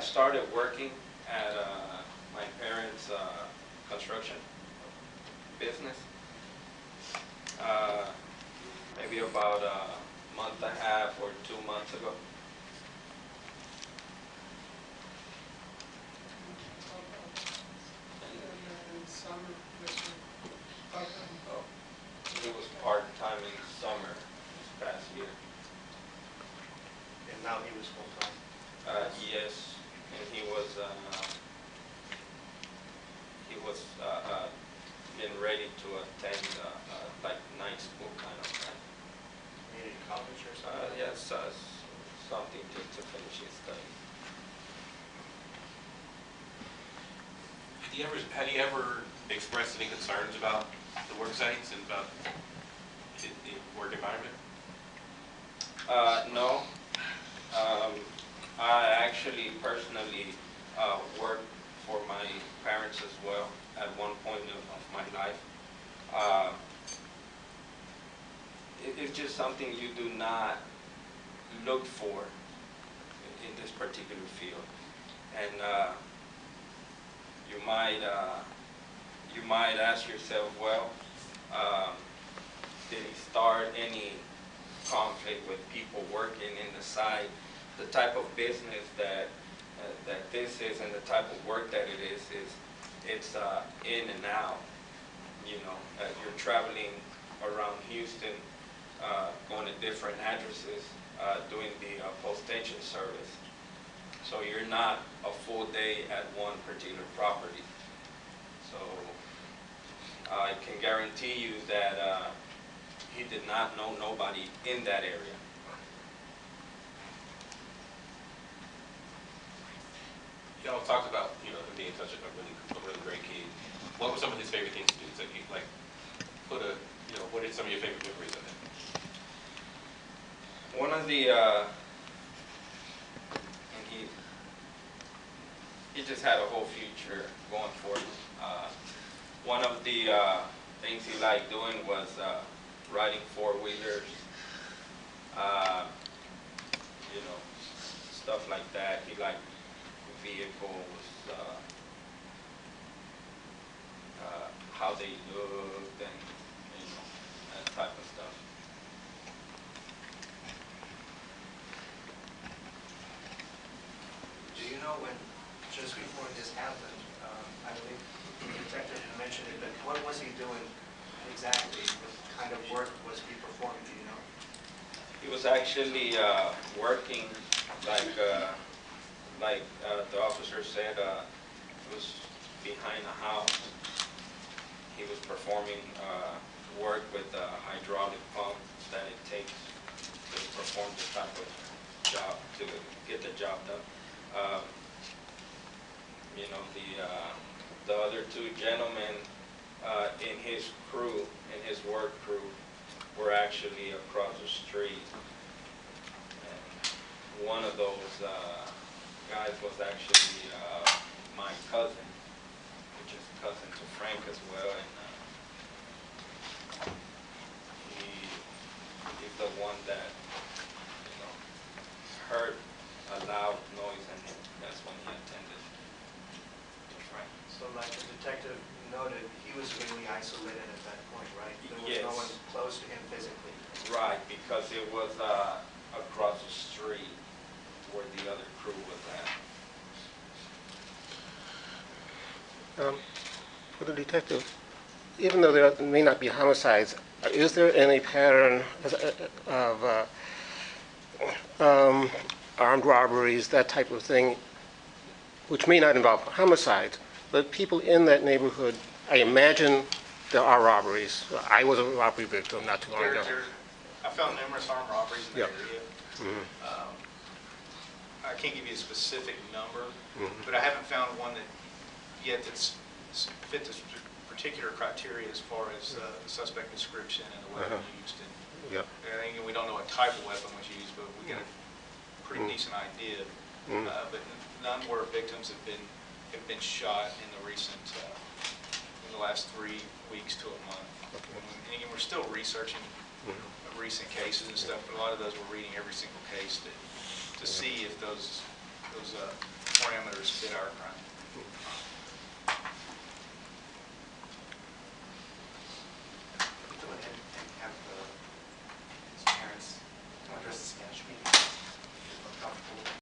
started working at my parents' construction business maybe about a month and a half or 2 months ago. Oh, he was part-time in the summer this past year. And now he was full-time? Yes, and he was getting ready to attend like night school kind of thing. Community college or something? Yes, something to finish his studies. Have you ever expressed any concerns about the work sites and about the work environment? No. I actually personally worked for my parents as well at one point of my life. It's just something you do not look for in this particular field, and you might ask yourself, well, did he start any conflict with people working in the site? The type of business that this is and the type of work that it is it's in and out. You know, you're traveling around Houston, going to different addresses, doing the postation service. So you're not a full day at one particular property. So I can guarantee you that he did not know nobody in that area. Y'all talked about, you know, him being such a really great kid. What were some of his favorite things to do? So you like put a, you know, what are some of your favorite memories of him? One of the and he just had a whole future going for him. One of the things he liked doing was riding four-wheelers, you know, stuff like that. He liked vehicles, how they looked, and you know, that type of stuff. Do you know when, just before this happened, I believe the detective mentioned it, but what was he doing exactly? What kind of work was he performing, do you know? He was actually working like the officer said, it was behind the house. He was performing work with a hydraulic pump that it takes to perform this type of job, to get the job done. You know, the other two gentlemen in his crew, in his work crew, were actually across the street. And one of those guys was actually my cousin, which is cousin to Frank as well, and he's the one that, you know, heard a loud noise, and that's when he attended to Frank. So like the detective noted, he was really isolated at that point, right? There was Yes. no one close to him physically. Right, because it was across the street where the other crew was at. For the detective, even though there may not be homicides, is there any pattern of armed robberies, that type of thing, which may not involve homicides, but people in that neighborhood, I imagine there are robberies. I was a robbery victim not too long ago. I found numerous armed robberies in the Yep. area. Mm-hmm. I can't give you a specific number, Mm-hmm. but I haven't found one that yet that's fit this particular criteria as far as the suspect description and the weapon used. And Yep. we don't know what type of weapon was used, but we got a pretty decent idea. But none where victims have been shot in the recent in the last 3 weeks to a month. Okay. And again, we're still researching recent cases and stuff, but a lot of those we're reading every single case to see if those 20 others fit our crime.